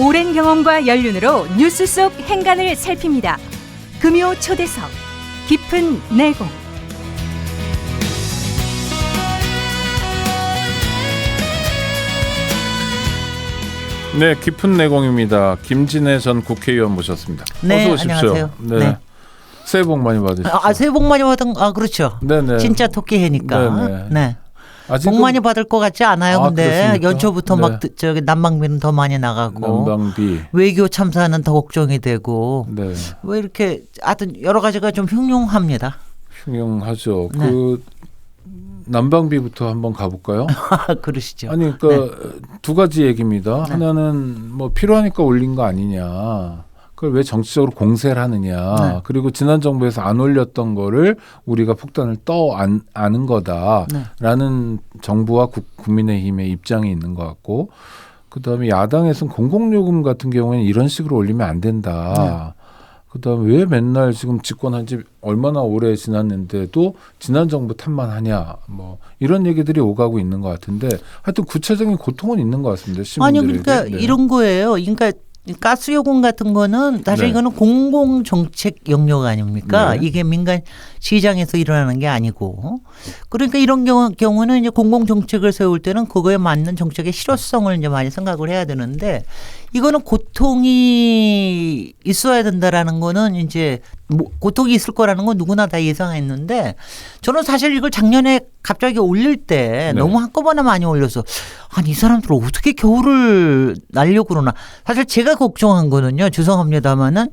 오랜 경험과 연륜으로 뉴스 속 행간을 살핍니다. 금요 초대석, 깊은 내공. 네, 깊은 내공입니다. 김진애 전 국회의원 모셨습니다. 네, 어서 오십시오. 안녕하세요. 네. 새해 복 많이 받으십시오. 새해 복 많이 받은 그렇죠. 네네. 진짜 토끼해니까. 네네. 네. 아직은... 복 많이 받을 것 같지 않아요. 근데 그렇습니까? 연초부터 네. 막 저기 난방비는 더 많이 나가고 난방비, 외교 참사는 더 걱정이 되고 네. 왜 이렇게 하여튼 여러 가지가 좀 흉흉합니다. 흉흉하죠. 네. 그 난방비부터 한번 가볼까요? 그러시죠. 아니, 두 가지 얘기입니다. 네. 하나는 뭐 필요하니까 올린 거 아니냐. 그걸 왜 정치적으로 공세를 하느냐. 네. 그리고 지난 정부에서 안 올렸던 거를 우리가 폭탄을 아는 거다라는 정부와 국민의힘의 입장이 있는 것 같고, 그다음에 야당에서는 공공요금 같은 경우에는 이런 식으로 올리면 안 된다. 그다음에 왜 맨날 지금 집권한 지 얼마나 오래 지났는데도 지난 정부 탓만 하냐, 뭐 이런 얘기들이 오가고 있는 것 같은데, 하여튼 구체적인 고통은 있는 것 같습니다. 시민들에게. 아니 그러니까 네. 이런 거예요. 그러니까 가스 요금 같은 거는 사실 네. 이거는 공공 정책 영역 아닙니까? 네. 이게 민간 시장에서 일어나는 게 아니고, 그러니까 이런 경우는 이제 공공 정책을 세울 때는 그거에 맞는 정책의 실효성을 이제 많이 생각을 해야 되는데, 이거는 고통이 있어야 된다라는 거는 이제 고통이 있을 거라는 건 누구나 다 예상했는데, 저는 사실 이걸 작년에 갑자기 올릴 때 네. 너무 한꺼번에 많이 올려서 아니 이 사람들 어떻게 겨울을 날려고 그러나. 사실 제가 걱정한 거는요, 죄송합니다마는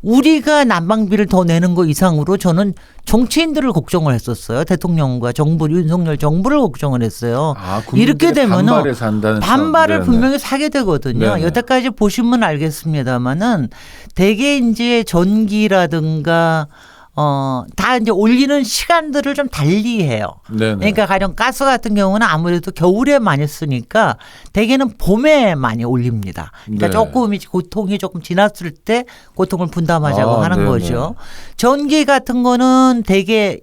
우리가 난방비를 더 내는 거 이상으로 저는 정치인들을 걱정을 했었어요. 대통령과 정부, 윤석열 정부를 걱정을 했어요. 이렇게 되면 반발을 분명히 사게 되거든요. 네네. 여태까지 보시면 알겠습니다마는 대개 이제 전기라든가 다 이제 올리는 시간들을 좀 달리해요. 네네. 그러니까 가령 가스 같은 경우는 아무래도 겨울에 많이 쓰니까 대개는 봄에 많이 올립니다. 그러니까 네. 조금 이제 고통이 조금 지났을 때 고통을 분담하자고 하는 네네. 거죠. 전기 같은 거는 대개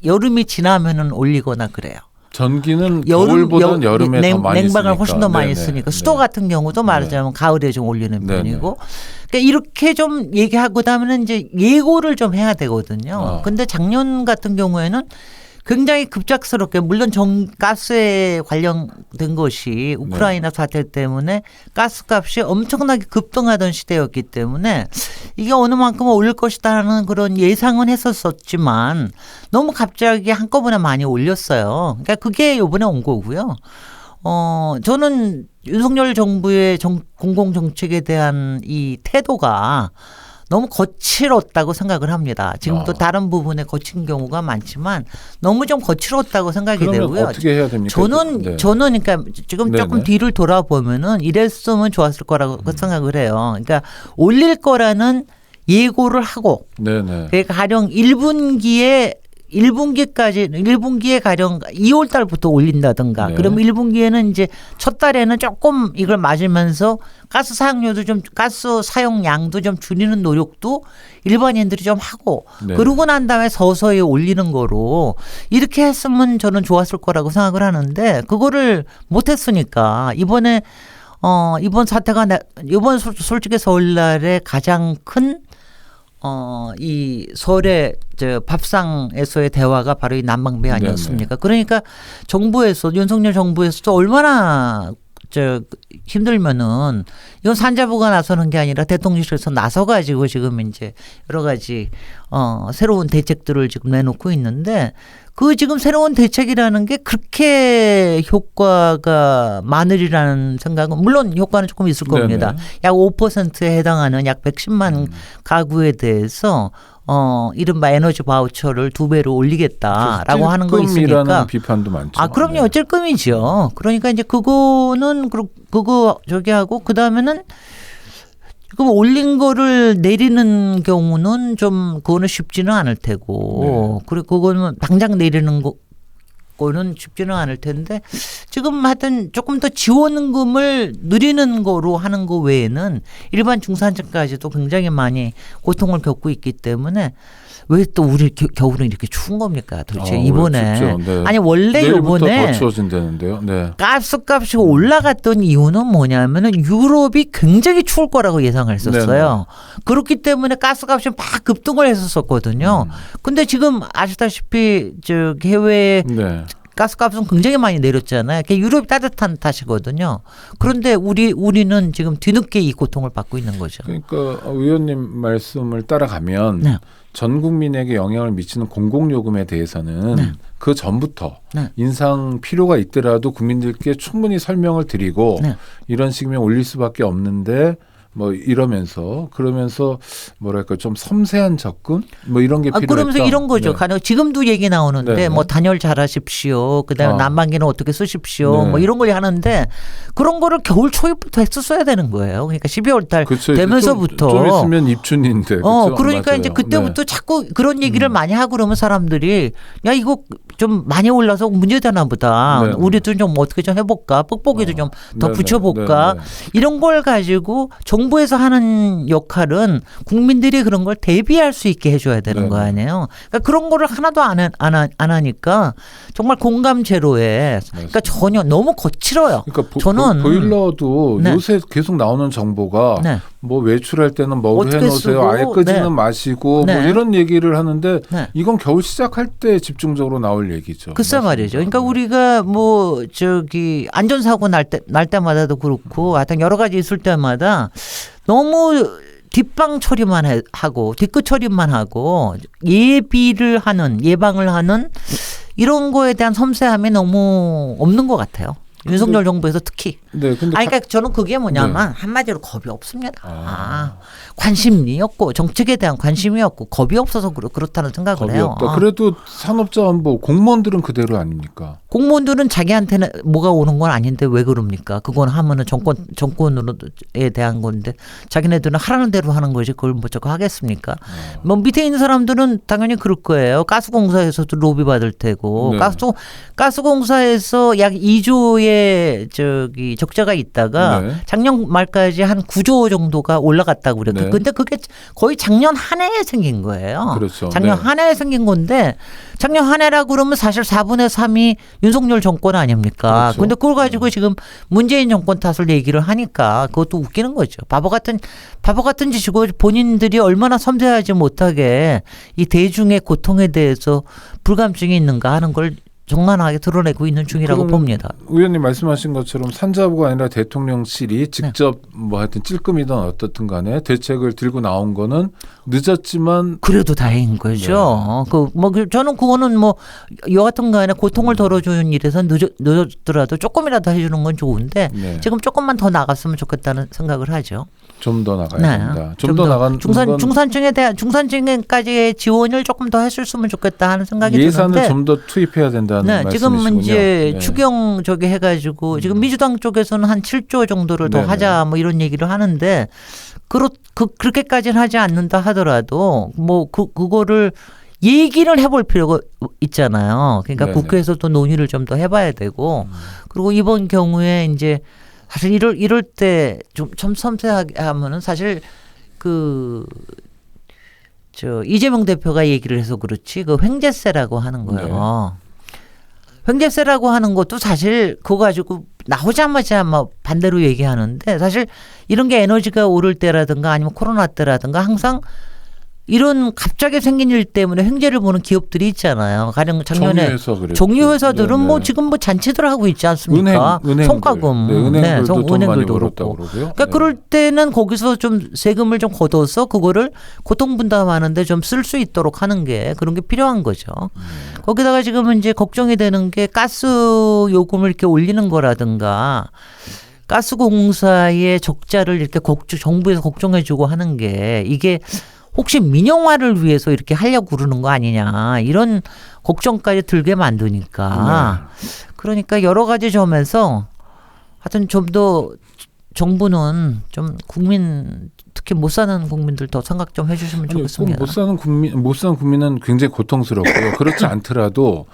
여름이 지나면은 올리거나 그래요. 전기는 겨울보다는 여름에 더 많이 냉방을 쓰니까. 훨씬 더 많이 네네. 쓰니까 수도 네. 같은 경우도 말하자면 가을에 좀 올리는 네네. 편이고, 그러니까 이렇게 좀 얘기하고 나면은 이제 예고를 좀 해야 되거든요. 근데 작년 같은 경우에는 굉장히 급작스럽게, 물론 가스에 관련된 것이 우크라이나 사태 때문에 가스값이 엄청나게 급등하던 시대였기 때문에 이게 어느 만큼 올릴 것이다라는 그런 예상은 했었지만 너무 갑자기 한꺼번에 많이 올렸어요. 그러니까 그게 이번에 온 거고요. 저는 윤석열 정부의 공공정책에 대한 이 태도가 너무 거칠었다고 생각을 합니다. 지금도 다른 부분에 거친 경우가 많지만 너무 좀 거칠었다고 생각이 되고요. 어떻게 해야 됩니까? 저는 그러니까 지금 네네. 조금 뒤를 돌아보면은 이랬으면 좋았을 거라고 생각을 해요. 그러니까 올릴 거라는 예고를 하고, 네네. 그러니까 가령 1분기에 가령 2월 달부터 올린다든가. 네. 그럼 1분기에는 이제 첫 달에는 조금 이걸 맞으면서 가스 사용량도 좀 줄이는 노력도 일반인들이 좀 하고, 네. 그러고 난 다음에 서서히 올리는 거로 이렇게 했으면 저는 좋았을 거라고 생각을 하는데, 그거를 못 했으니까 이번 사태가 이번 솔직히 설날에 가장 큰 이 설의 밥상에서의 대화가 바로 이 난방비 아니었습니까? 네네. 그러니까 윤석열 정부에서도 얼마나 힘들면은 이건 산자부가 나서는 게 아니라 대통령실에서 나서가지고 지금 이제 여러 가지 새로운 대책들을 지금 내놓고 있는데, 그 지금 새로운 대책이라는 게 그렇게 효과가 많으리라는 생각은, 물론 효과는 조금 있을 겁니다. 네네. 약 5%에 해당하는 약 110만 가구에 대해서 이른바 에너지 바우처를 2배로 올리겠다라고 하는 거 있으니까. 비판도 많죠. 그럼요. 찔끔이죠. 그러니까 이제 그거는 그거 저기 하고, 그다음에는 그럼 올린 거를 내리는 경우는 좀 그거는 쉽지는 않을 테고, 그리고 그거는 당장 내리는 거는 쉽지는 않을 텐데, 지금 하여튼 조금 더 지원금을 늘리는 거로 하는 거 외에는 일반 중산층까지도 굉장히 많이 고통을 겪고 있기 때문에 왜 또 우리 겨울은 이렇게 추운 겁니까? 도대체 이번에. 네. 아니 원래 내일부터 이번에 더 추워진다는데요. 네. 가스값이 올라갔던 이유는 뭐냐면은 유럽이 굉장히 추울 거라고 예상했었어요. 그렇기 때문에 가스값이 막 급등을 했었거든요. 근데 지금 아시다시피 해외 네. 가스값은 굉장히 많이 내렸잖아요. 유럽이 따뜻한 탓이거든요. 그런데 우리는 지금 뒤늦게 이 고통을 받고 있는 거죠. 그러니까 의원님 말씀을 따라가면 네. 전 국민에게 영향을 미치는 공공요금에 대해서는 네. 그 전부터 네. 인상 필요가 있더라도 국민들께 충분히 설명을 드리고 네. 이런 식이면 올릴 수밖에 없는데 뭐 이러면서 그러면서 뭐랄까 좀 섬세한 접근 뭐 이런 게 필요했다. 그러면서 이런 거죠. 네. 지금도 얘기 나오는데 네. 뭐 단열 잘하십시오. 그다음에 난방기는 어떻게 쓰십시오. 네. 뭐 이런 걸 하는데 그런 거를 겨울 초입부터 했었어야 되는 거예요. 그러니까 12월 달 그쵸. 되면서부터 좀 있으면 입춘인데. 그쵸? 그러니까 맞아요. 이제 그때부터 네. 자꾸 그런 얘기를 많이 하고 그러면 사람들이 야 이거 좀 많이 올라서 문제되나 보다. 네. 우리도 좀 어떻게 좀 해볼까. 뻑뻑이도 좀 더 네. 붙여볼까. 네. 이런 걸 가지고 정부에서 하는 역할은 국민들이 그런 걸 대비할 수 있게 해줘야 되는 네. 거 아니에요. 그러니까 그런 거를 하나도 안 하니까 정말 공감 제로에 그러니까 전혀 너무 거칠어요. 그러니까 저는 보일러도 네. 요새 계속 나오는 정보가 네. 뭐 외출할 때는 뭐를 어떻게 해놓으세요. 쓰고, 아예 끄지는 네. 마시고 네. 뭐 이런 얘기를 하는데 네. 이건 겨울 시작할 때 집중적으로 나올 얘기죠. 글쎄 말이죠. 그러니까 네. 우리가 뭐 안전사고 날 때마다도 그렇고 하여튼 여러 가지 있을 때마다 너무 뒷방 처리만 하고 뒤끝 처리만 하고 예방을 하는 이런 거에 대한 섬세함이 너무 없는 것 같아요. 윤석열 정부에서 특히. 네, 근데 그러니까 저는 그게 뭐냐면 네. 한마디로 겁이 없습니다. 관심이 없고 정책에 대한 관심이 없고 겁이 없어서 그렇다는 생각을 겁이 해요. 없다. 그래도 산업자원부 공무원들은 그대로 아닙니까? 공무원들은 자기한테는 뭐가 오는 건 아닌데 왜 그럽니까? 그건 하면은 정권에 대한 건데 자기네들은 하라는 대로 하는 거지 그걸 뭐 저거 하겠습니까? 뭐 밑에 있는 사람들은 당연히 그럴 거예요. 가스공사에서도 로비 받을 테고 네. 가스공사에서 약 2조의 적자가 있다가 네. 작년 말까지 한 9조 정도가 올라갔다고 그래요. 네. 근데 그게 거의 작년 한 해에 생긴 거예요. 그렇죠. 작년 네. 한 해에 생긴 건데 작년 한 해라 그러면 사실 4분의 3이 윤석열 정권 아닙니까? 그렇죠. 근데 그걸 가지고 지금 문재인 정권 탓을 얘기를 하니까 그것도 웃기는 거죠. 바보 같은 짓이고 본인들이 얼마나 섬세하지 못하게 이 대중의 고통에 대해서 불감증이 있는가 하는 걸 정난하게 드러내고 있는 중이라고 봅니다. 의원님 말씀하신 것처럼 산자부가 아니라 대통령실이 직접 뭐 하여튼 찔끔이든 어떻든 간에 대책을 들고 나온 거는 늦었지만 그래도 다행인 거죠. 저는 그거는 뭐 여하튼 간에 고통을 덜어주는 일에서 늦었더라도 조금이라도 해주는 건 좋은데 네. 지금 조금만 더 나갔으면 좋겠다는 생각을 하죠. 좀 더 나가야 네. 된다. 좀 더 나간 중산층까지의 지원을 조금 더 했으면 좋겠다 하는 생각이 예산을 드는데 좀 더 투입해야 된다는 말씀이시군요. 지금 이제 네. 추경 해가지고 지금 민주당 쪽에서는 한 7조 정도를 더 네네. 하자 뭐 이런 얘기를 하는데 그렇게까지는 하지 않는다 하더라도 뭐 그거를 얘기를 해볼 필요가 있잖아요. 그러니까 네네. 국회에서도 논의를 좀 더 해봐야 되고 그리고 이번 경우에 이제 사실 이럴 때 좀 섬세하게 하면은 사실 이재명 대표가 얘기를 해서 그렇지 그 횡재세라고 하는 거예요. 횡재세라고 하는 것도 사실 그거 가지고 나오자마자 뭐 반대로 얘기하는데 사실 이런 게 에너지가 오를 때라든가 아니면 코로나 때라든가 항상 이런 갑자기 생긴 일 때문에 횡재를 보는 기업들이 있잖아요. 가령 작년에 정유회사들은 뭐 지금 뭐 잔치들 하고 있지 않습니까? 은행들. 성과금, 은행들도 돈 많이 은행들도 벌었다고 그렇고. 그러고요. 그러니까 그럴 때는 거기서 좀 세금을 좀 걷어서 그거를 고통 분담하는데 좀 쓸 수 있도록 하는 게 그런 게 필요한 거죠. 거기다가 지금은 이제 걱정이 되는 게 가스 요금을 이렇게 올리는 거라든가. 가스공사의 적자를 이렇게 정부에서 걱정해주고 하는 게 이게 혹시 민영화를 위해서 이렇게 하려고 그러는 거 아니냐 이런 걱정까지 들게 만드니까 그러니까 여러 가지 점에서 하여튼 좀 더 정부는 좀 국민 특히 못 사는 국민들 더 생각 좀 해주시면 좋겠습니다. 못 사는 국민은 굉장히 고통스럽고요. 그렇지 않더라도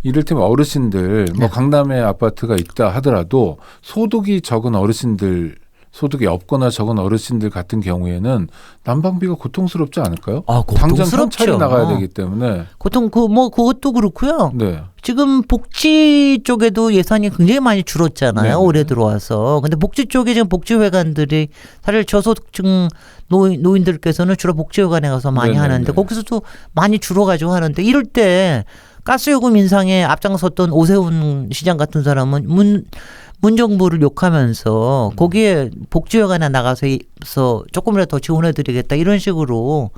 이를테면 어르신들 뭐 강남에 아파트가 있다 하더라도 소득이 적은 어르신들 소득이 없거나 적은 어르신들 같은 경우에는 난방비가 고통스럽지 않을까요? 아, 당장 고통스럽죠. 현찰이 나가야 되기 때문에. 그것도 그렇고요. 네. 지금 복지 쪽에도 예산이 굉장히 많이 줄었잖아요. 네네. 올해 들어와서. 근데 복지 쪽에 지금 복지회관들이 사실 저소득층 노인들께서는 주로 복지회관에 가서 많이 네네네. 하는데 거기서도 많이 줄어가지고 하는데 이럴 때 가스요금 인상에 앞장섰던 오세훈 시장 같은 사람은 문정부를 욕하면서 거기에 복지회관에 나가서 조금이라도 더 지원해드리겠다 이런 식으로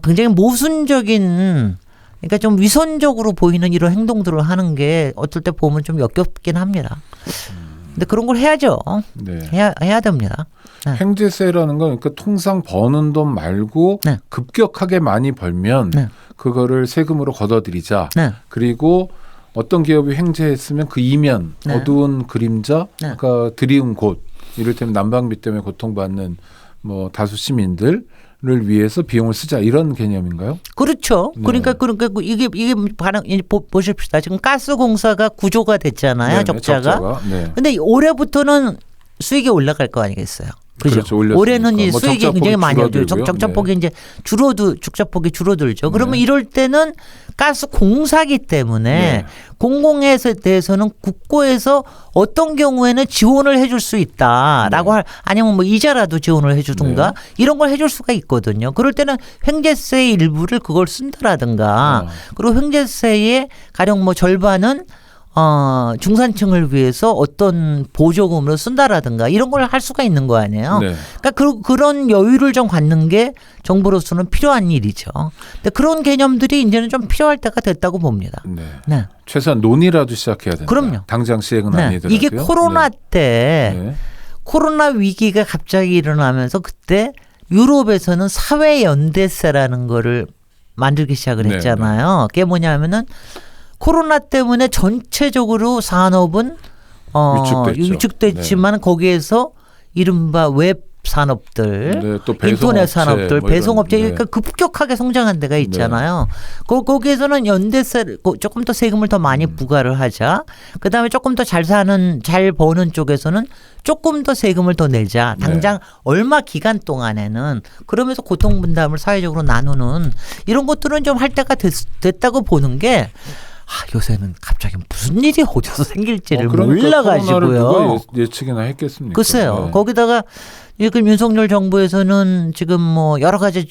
굉장히 모순적인 그러니까 좀 위선적으로 보이는 이런 행동들을 하는 게 어떨 때 보면 좀 역겹긴 합니다. 근데 그런 걸 해야죠. 네. 해야 됩니다. 네. 횡재세라는 건 그러니까 통상 버는 돈 말고 네. 급격하게 많이 벌면 네. 그거를 세금으로 걷어들이자. 네. 그리고 어떤 기업이 횡재했으면 그 이면 네. 어두운 그림자, 네. 그러니까 드리운 곳, 이를테면 난방비 때문에 고통받는 뭐 다수 시민들을 위해서 비용을 쓰자 이런 개념인가요? 그렇죠. 네. 그러니까 이게 반응 보십시다. 지금 가스공사가 구조가 됐잖아요. 네네, 적자가. 네. 근데 올해부터는 수익이 올라갈 거 아니겠어요. 그죠? 그렇죠, 올렸으니까. 올해는 이 뭐 수익이 적자폭이 굉장히 많이 줄어들고요. 적자폭이 이제 적자폭이 줄어들죠. 그러면 네. 이럴 때는 가스 공사기 때문에 네. 공공에 대해서는 국고에서 어떤 경우에는 지원을 해줄 수 있다라고 네. 아니면 뭐 이자라도 지원을 해주든가 이런 걸 해줄 수가 있거든요. 그럴 때는 횡재세의 일부를 그걸 쓴다라든가 그리고 횡재세의 가령 뭐 절반은 중산층을 위해서 어떤 보조금으로 쓴다라든가 이런 걸 할 수가 있는 거 아니에요. 네. 그러니까 그런 여유를 좀 갖는 게 정부로서는 필요한 일이죠. 근데 그런 개념들이 이제는 좀 필요할 때가 됐다고 봅니다. 네. 네. 최소한 논의라도 시작해야 된다. 그럼요. 당장 시행은 네. 아니더라도요. 이게 코로나 때 네. 코로나 위기가 갑자기 일어나면서 그때 유럽에서는 사회연대세라는 거를 만들기 시작을 네, 했잖아요. 그게 뭐냐면은 코로나 때문에 전체적으로 산업은 위축됐지만 거기에서 이른바 웹 산업들, 네, 또 인터넷 산업들, 뭐 배송업체 이런, 그러니까 급격하게 성장한 데가 있잖아요. 거기에서는 연대세 조금 더 세금을 더 많이 부과를 하자. 그다음에 조금 더 잘 버는 쪽에서는 조금 더 세금을 더 내자. 당장 얼마 기간 동안에는 그러면서 고통 분담을 사회적으로 나누는 이런 것들은 좀 할 때가 됐다고 보는 게 요새는 갑자기 무슨 일이 어디서 생길지를 몰라가지고요. 누가 예측이나 했겠습니까? 글쎄요. 네. 거기다가 지금 윤석열 정부에서는 지금 뭐 여러 가지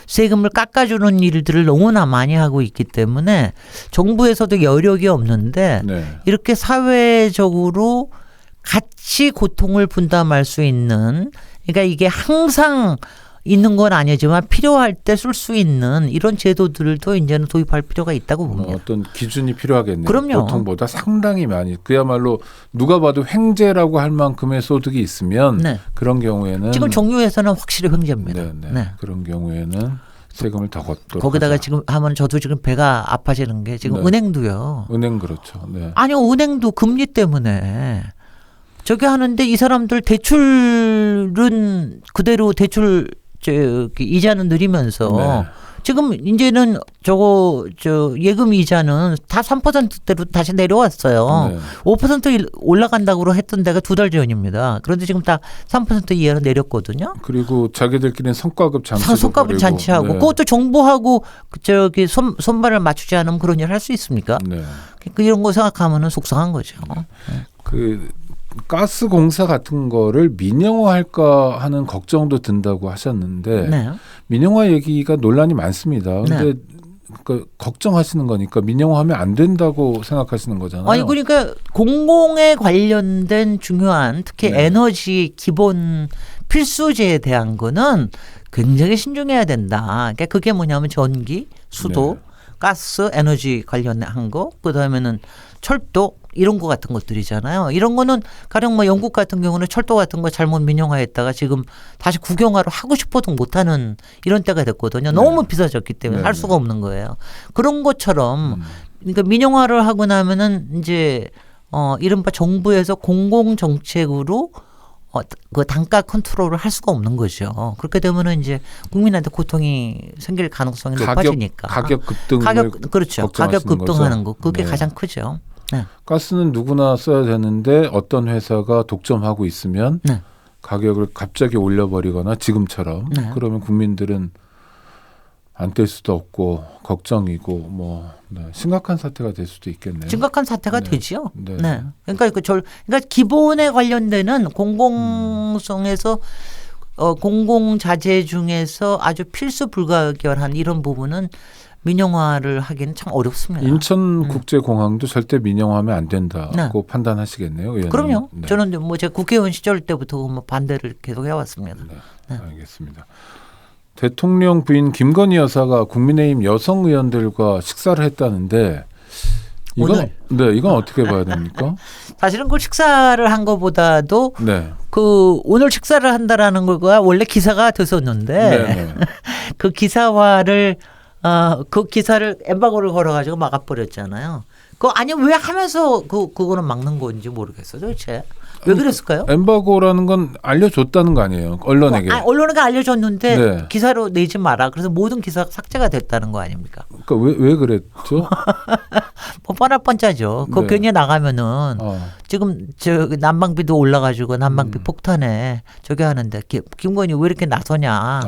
세금을 깎아주는 일들을 너무나 많이 하고 있기 때문에 정부에서도 여력이 없는데 이렇게 사회적으로 같이 고통을 분담할 수 있는 그러니까 이게 항상 있는 건 아니지만 필요할 때 쓸 수 있는 이런 제도들도 이제는 도입할 필요가 있다고 봅니다. 어떤 기준이 필요하겠네요. 그럼요. 보통보다 상당히 많이. 그야말로 누가 봐도 횡재라고 할 만큼의 소득이 있으면 그런 경우에는 지금 종료에서는 확실히 횡재입니다. 네. 그런 경우에는 세금을 더 걷도록 거기다가 하자. 지금 하면 저도 지금 배가 아파지는 게 지금 은행도요. 은행 그렇죠. 네. 아니요. 은행도 금리 때문에 저기 하는데 이 사람들 대출은 그대로 이자는 늘리면서 지금 이제는 예금 이자는 다 3%대로 다시 내려왔어요. 5% 올라간다고 했던 데가 2달 전입니다. 그런데 지금 다 3% 이하로 내렸거든요. 그리고 자기들끼리는 성과급 잔치하고 그것도 정부하고 손발을 맞추지 않으면 그런 일 할 수 있습니까? 이런 거 생각하면은 속상한 거죠. 가스 공사 같은 거를 민영화할까 하는 걱정도 든다고 하셨는데 민영화 얘기가 논란이 많습니다. 근데 걱정하시는 거니까 민영화하면 안 된다고 생각하시는 거잖아요. 아니 그러니까 공공에 관련된 중요한 특히 에너지 기본 필수제에 대한 거는 굉장히 신중해야 된다. 그러니까 그게 뭐냐면 전기, 수도, 가스, 에너지 관련한 거, 그다음에는 철도 이런 거 같은 것들이잖아요. 이런 거는 가령 뭐 영국 같은 경우는 철도 같은 거 잘못 민영화했다가 지금 다시 국영화를 하고 싶어도 못하는 이런 때가 됐거든요. 너무 비싸졌기 때문에 할 수가 없는 거예요. 그런 것처럼 그러니까 민영화를 하고 나면은 이제 이른바 정부에서 공공 정책으로 그 단가 컨트롤을 할 수가 없는 거죠. 그렇게 되면은 이제 국민한테 고통이 생길 가능성이 높아지니까. 가격 급등 그렇죠. 가격 급등하는 거 그게 가장 크죠. 네. 가스는 누구나 써야 되는데 어떤 회사가 독점하고 있으면 네. 가격을 갑자기 올려버리거나 지금처럼 네. 그러면 국민들은 안 뗄 수도 없고 걱정이고 뭐 심각한 사태가 될 수도 있겠네요. 심각한 사태가 네. 되지요. 네. 네. 그러니까 그러니까 기본에 관련되는 공공성에서 공공자재 중에서 아주 필수 불가결한 이런 부분은 민영화를 하기는 참 어렵습니다. 인천국제공항도 절대 민영화하면 안 된다고 판단하시겠네요, 의원님. 그럼요. 네. 저는 뭐 제가 국회의원 시절 때부터 뭐 반대를 계속 해왔습니다. 네. 알겠습니다. 대통령 부인 김건희 여사가 국민의힘 여성 의원들과 식사를 했다는데 이건 이건 어떻게 봐야 됩니까? 사실은 그 식사를 한 것보다도 네. 그 오늘 식사를 한다라는 거가 원래 기사가 됐었는데 그 기사화를 그 기사를 엠바고를 걸어가지고 막아버렸잖아요. 그 아니 왜 하면서 그거는 막는 건지 모르겠어요. 도대체 왜 그랬을까요? 엠바고라는 건 알려줬다는 거 아니에요? 언론에게. 언론에게 알려줬는데 네. 기사로 내지 마라. 그래서 모든 기사가 삭제가 됐다는 거 아닙니까? 그러니까 왜 그랬죠? 뭐 뻔뻔짜죠. 그 네. 괜히 나가면은 지금 저 난방비도 올라가지고 난방비 폭탄에 저기 하는데 김건희 왜 이렇게 나서냐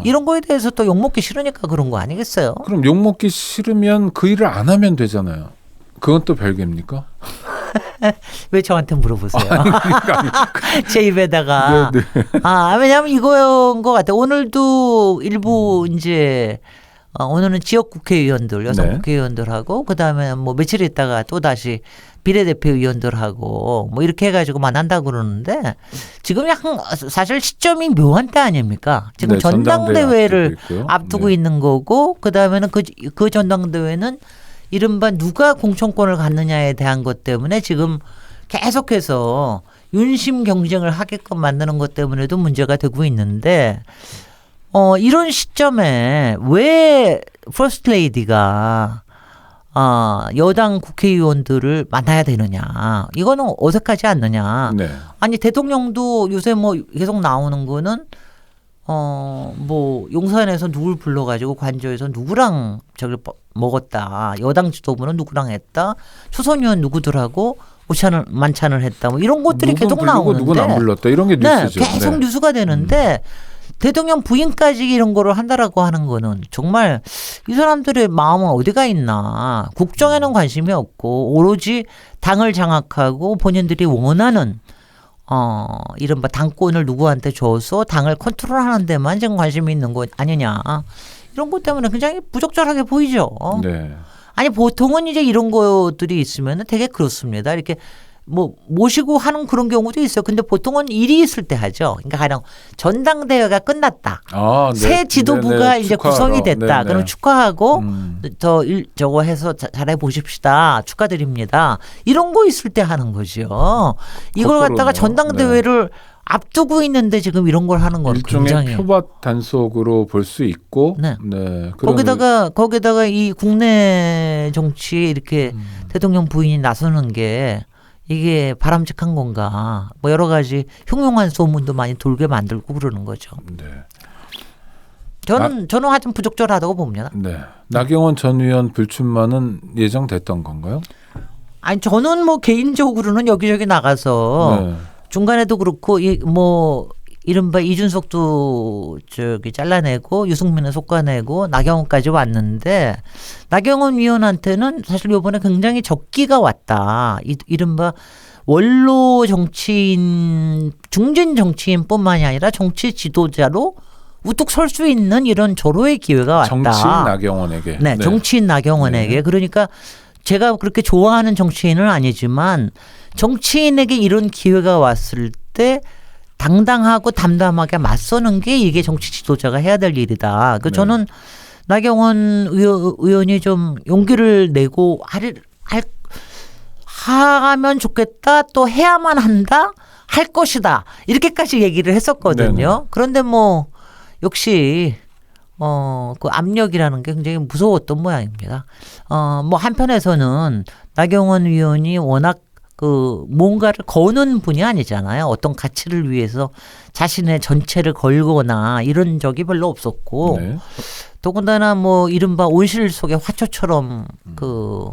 이런 거에 대해서 또 욕먹기 싫으니까 그런 거 아니겠어요? 그럼 욕먹기 싫으면 그 일을 안 하면 되잖아요. 그건 또 별개입니까? 왜 저한테 물어보세요? 제 입에다가. 네. 왜냐하면 이거인 것 같아요. 오늘도 일부 이제 오늘은 지역 국회의원들, 여성 네. 국회의원들하고 그다음에 뭐 며칠 있다가 또 다시 비례대표 의원들하고 뭐 이렇게 해가지고 만난다 그러는데 지금 약간 사실 시점이 묘한 때 아닙니까? 지금 네, 전당대회를 앞두고 앞두고 네. 있는 거고 그다음에는 그 전당대회는 이른바 누가 공천권을 갖느냐에 대한 것 때문에 지금 계속해서 윤심 경쟁을 하게끔 만드는 것 때문에도 문제가 되고 있는데 이런 시점에 왜 퍼스트 레이디가 여당 국회의원들을 만나야 되느냐. 이거는 어색하지 않느냐. 네. 아니 대통령도 요새 뭐 계속 나오는 거는 뭐 용산에서 누굴 불러가지고 관저에서 누구랑 저기 먹었다. 여당 지도부는 누구랑 했다. 초선 의원 누구들하고 만찬을 했다. 뭐 이런 것들이 계속 나오는데. 누군 안 불렀다. 이런 게 뉴스죠. 네, 계속 뉴스가 되는데 대통령 부인까지 이런 거를 한다라고 하는 거는 정말 이 사람들의 마음은 어디가 있나. 국정에는 관심이 없고 오로지 당을 장악하고 본인들이 원하는 이른바 당권을 누구한테 줘서 당을 컨트롤하는 데만 지금 관심이 있는 것 아니냐. 이런 것 때문에 굉장히 부적절하게 보이죠. 네. 아니 보통은 이제 이런 것들이 있으면 되게 그렇습니다. 이렇게 뭐 모시고 하는 그런 경우도 있어요. 근데 보통은 일이 있을 때 하죠. 그러니까 가령 전당대회가 끝났다. 네. 새 지도부가 네네. 이제 구성이 됐다. 그럼 축하하고 저거 해서 잘해 보십시다. 축하드립니다. 이런 거 있을 때 하는 거죠. 이걸 갖다가 전당대회를 앞두고 있는데 지금 이런 걸 하는 건 일종의 굉장히 표밭 단속으로 볼 수 있고 네. 네. 거기다가 이 국내 정치에 이렇게 대통령 부인이 나서는 게 이게 바람직한 건가? 뭐 여러 가지 흉흉한 소문도 많이 돌게 만들고 그러는 거죠. 네. 저는 하여튼 부적절하다고 봅니다. 네. 나경원 전 의원 불출마는 예정됐던 건가요? 아니 저는 뭐 개인적으로는 여기저기 나가서 네. 중간에도 그렇고 뭐 이른바 이준석도 저기 잘라내고 유승민은 솎아내고 나경원까지 왔는데 나경원 위원한테는 사실 이번에 굉장히 적기가 왔다. 이른바 원로 정치인 중진 정치인뿐만이 아니라 정치 지도자로 우뚝 설 수 있는 이런 절호의 기회가 왔다. 정치인 나경원에게. 네, 정치인 나경원에게. 네. 그러니까 제가 그렇게 좋아하는 정치인은 아니지만 정치인에게 이런 기회가 왔을 때 당당하고 담담하게 맞서는 게 이게 정치 지도자가 해야 될 일이다. 그 저는 나경원 의원이 좀 용기를 내고 하면 좋겠다. 또 해야만 한다. 할 것이다. 이렇게까지 얘기를 했었거든요. 네네. 그런데 뭐 역시 그 압력이라는 게 굉장히 무서웠던 모양입니다. 뭐 한편에서는 나경원 의원이 워낙 그 뭔가를 거는 분이 아니잖아요. 어떤 가치를 위해서 자신의 전체를 걸거나 이런 적이 별로 없었고 네. 더군다나 뭐 이른바 온실 속의 화초처럼 그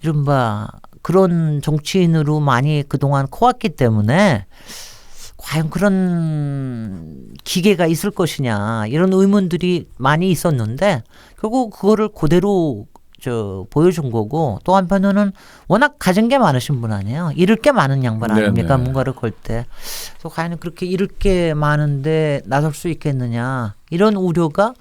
이른바 그런 정치인으로 많이 그동안 커왔기 때문에 과연 그런 기계가 있을 것이냐 이런 의문들이 많이 있었는데 결국 그거를 그대로 보여준 거고 또 한편으로는 워낙 가진 게 많으신 분 아니에요. 잃을 게 많은 양반 아닙니까? 뭔가를 걸 때. 그래서 과연 그렇게 잃을 게 많은데 나설 수 있겠느냐 이런 우려가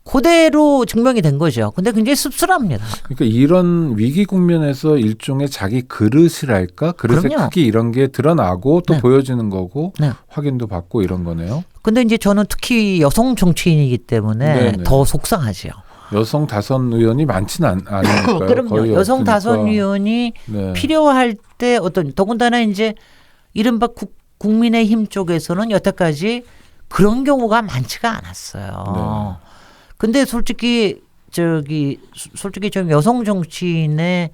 그대로 증명이 된 거죠. 근데 굉장히 씁쓸합니다. 그러니까 이런 위기 국면에서 일종의 자기 그릇이랄까? 그릇의 그럼요. 크기 이런 게 드러나고 또 네. 보여지는 거고 네. 확인도 받고 이런 거네요. 근데 이제 저는 특히 여성 정치인이기 때문에 네네. 더 속상하지요. 여성 다선 의원이 많지는 않으니까요. 그럼요. 거의 여성 없으니까. 다선 의원이 네. 필요할 때 더군다나 이제 이른바 국민의힘 쪽에서는 여태까지 그런 경우가 많지가 않았어요. 네. 근데 솔직히 좀 여성 정치인의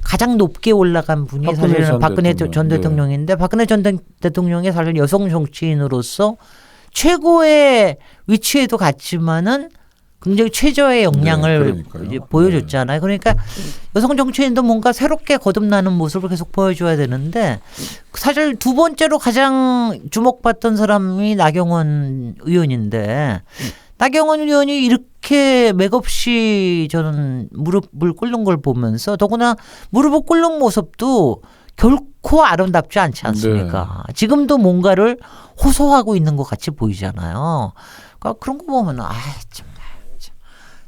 가장 높게 올라간 분이 사실은 박근혜 전 대통령인데 박근혜 전 대통령이 사실 여성 정치인으로서 최고의 위치에도 갔지만은 굉장히 최저의 역량을 이제 보여줬잖아요. 그러니까 여성 정치인도 뭔가 새롭게 거듭나는 모습을 계속 보여줘야 되는데 사실 두 번째로 가장 주목받던 사람이 나경원 의원인데 나경원 의원이 이렇게 맥없이 저는 무릎을 꿇는 걸 보면서 더구나 무릎을 꿇는 모습도 결코 아름답지 않지 않습니까? 네. 지금도 뭔가를 호소하고 있는 것 같이 보이잖아요. 그러니까 그런 거 보면 정말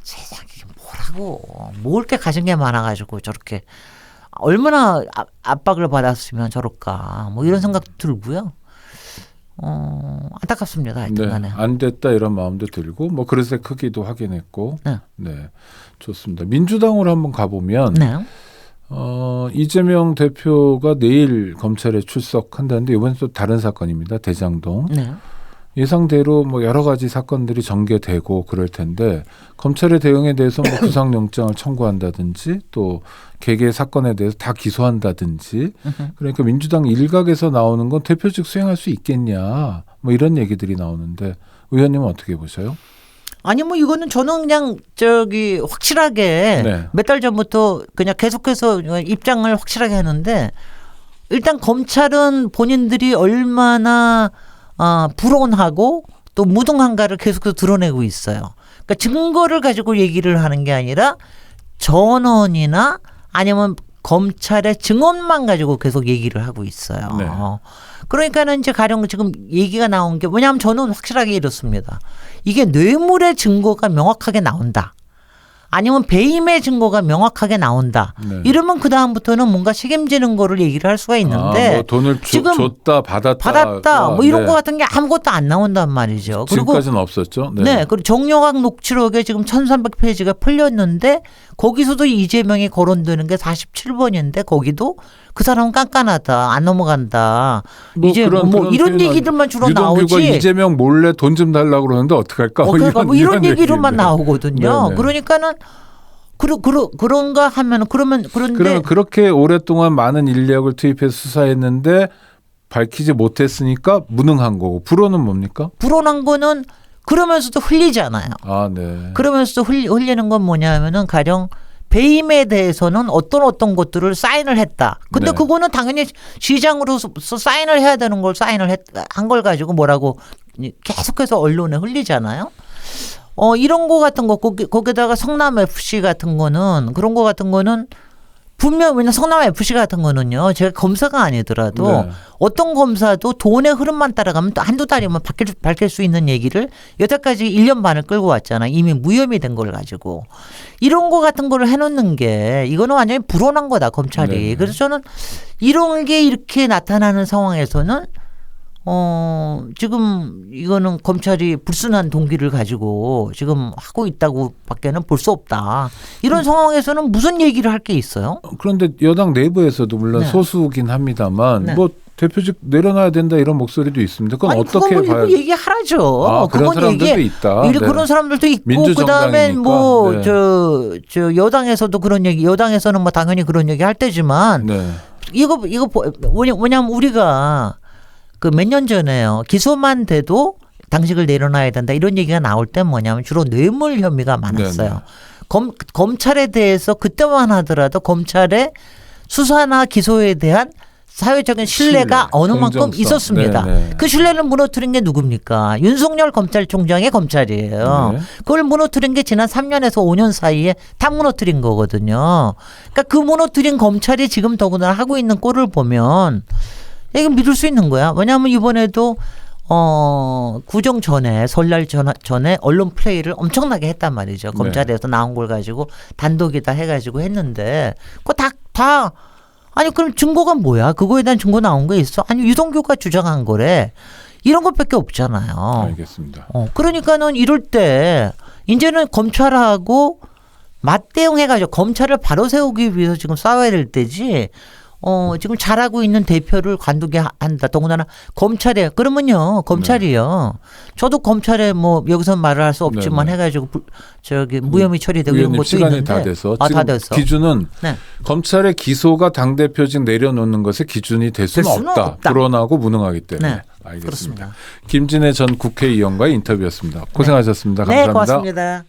세상에 뭐라고 뭐 이렇게 가진 게 많아가지고 저렇게 얼마나 압박을 받았으면 저럴까 뭐 이런 생각도 들고요. 안타깝습니다. 하여튼간에. 네, 안 됐다 이런 마음도 들고 뭐 그릇의 크기도 확인했고 네, 좋습니다. 민주당으로 한번 가보면 이재명 대표가 내일 검찰에 출석한다는데 이번엔 또 다른 사건입니다. 대장동. 네. 예상대로 뭐 여러 가지 사건들이 전개되고 그럴 텐데 검찰의 대응에 대해서 뭐 구상영장을 청구한다든지 또 개개 사건에 대해서 다 기소한다든지 그러니까 민주당 일각에서 나오는 건 대표직 수행할 수 있겠냐 뭐 이런 얘기들이 나오는데 의원님은 어떻게 보세요? 아니 뭐 이거는 저는 그냥 확실하게 몇 달 전부터 그냥 계속해서 입장을 확실하게 하는데 일단 검찰은 본인들이 얼마나 불온하고 또 무능한가를 계속해서 드러내고 있어요. 그러니까 증거를 가지고 얘기를 하는 게 아니라 전원이나 아니면 검찰의 증언만 가지고 계속 얘기를 하고 있어요. 네. 그러니까는 이제 가령 지금 얘기가 나온 게 뭐냐면 저는 확실하게 이렇습니다. 이게 뇌물의 증거가 명확하게 나온다. 아니면 배임의 증거가 명확하게 나온다. 네. 이러면 그다음부터는 뭔가 책임지는 거를 얘기를 할 수가 있는데 뭐 돈을 지금 줬다 받았다 뭐 이런 거 같은 게 아무것도 안 나온단 말이죠. 지금까지는 없었죠. 네. 그리고 정영학 녹취록에 지금 1300페이지가 풀렸는데 거기서도 이재명이 거론되는 게 47번인데 거기도 그 사람은 깐깐하다. 안 넘어간다. 이제 그런 이런 얘기들만 주로 나오지. 이재명 몰래 돈 좀 달라고 그러는데 어떡할까? 그러니까 뭐 이런 얘기로만 나오거든요. 네네. 그러니까는 그런가 하면 그러면 그렇게 오랫동안 많은 인력을 투입해서 수사했는데 밝히지 못했으니까 무능한 거고 불온은 뭡니까? 불온한 거는 그러면서도 흘리잖아요. 네. 그러면서도 흘리는 건 뭐냐면은 가령 배임에 대해서는 어떤 것들을 사인을 했다. 근데 그거는 당연히 시장으로서 사인을 해야 되는 걸 사인을 한 걸 가지고 뭐라고 계속해서 언론에 흘리잖아요. 이런 거 같은 거 거기다가 성남 FC 같은 거는 그런 거 같은 거는 분명 왜냐 성남 FC 같은 거는요. 제가 검사가 아니더라도 어떤 검사도 돈의 흐름만 따라가면 또 한두 달이면 밝힐 수 있는 얘기를 여태까지 1년 반을 끌고 왔잖아. 이미 무혐의 된 걸 가지고. 이런 거 같은 거를 해놓는 게 이거는 완전히 불온한 거다 검찰이. 네네. 그래서 저는 이런 게 이렇게 나타나는 상황에서는 지금 이거는 검찰이 불순한 동기를 가지고 지금 하고 있다고 밖에는 볼 수 없다. 이런 상황에서는 무슨 얘기를 할 게 있어요? 그런데 여당 내부에서도 물론 소수긴 합니다만 뭐 대표직 내려놔야 된다 이런 목소리도 있습니다. 그건 어떻게 봐야? 그건 얘기하라죠. 그런 사람들도 있다. 그런 사람들도 있고 그다음에 뭐 저 여당에서도 그런 얘기, 여당에서는 뭐 당연히 그런 얘기 할 때지만 이거 뭐냐면 우리가 그 몇 년 전에요. 기소만 돼도 당직을 내려놔야 된다 이런 얘기가 나올 때 뭐냐면 주로 뇌물 혐의가 많았어요. 검찰에 대해서 그때만 하더라도 검찰에 수사나 기소에 대한 사회적인 신뢰가 어느 만큼 공정성. 있었습니다. 네네. 그 신뢰를 무너뜨린 게 누굽니까? 윤석열 검찰총장의 검찰이에요. 네. 그걸 무너뜨린 게 지난 3년에서 5년 사이에 다 무너뜨린 거거든요. 그러니까 그 무너뜨린 검찰이 지금 더구나 하고 있는 꼴을 보면 이거 믿을 수 있는 거야. 왜냐하면 이번에도 구정 전에 설날 전에 언론 플레이를 엄청나게 했단 말이죠. 검찰에서 나온 걸 가지고 단독이다 해가지고 했는데 그거 다 아니 그럼 증거가 뭐야? 그거에 대한 증거 나온 게 있어? 아니 유동규가 주장한 거래. 이런 것밖에 없잖아요. 알겠습니다. 그러니까는 이럴 때 이제는 검찰하고 맞대응해가지고 검찰을 바로 세우기 위해서 지금 싸워야 될 때지. 지금 잘하고 있는 대표를 관두게 한다. 더군다나 검찰에 그러면요 검찰이요. 저도 검찰에 뭐 여기서 말을 할 수 없지만 네네. 해가지고 무혐의 처리되고 이런 의원님 것도 시간이 있는데 다 돼서 다 지금 됐어. 기준은 네. 검찰의 기소가 당 대표직 내려놓는 것의 기준이 될 수는 될 수는 없다. 없다. 불어나고 무능하기 때문에. 네. 알겠습니다. 그렇습니다. 김진애 전 국회의원과의 인터뷰였습니다. 고생하셨습니다. 네, 감사합니다. 고맙습니다.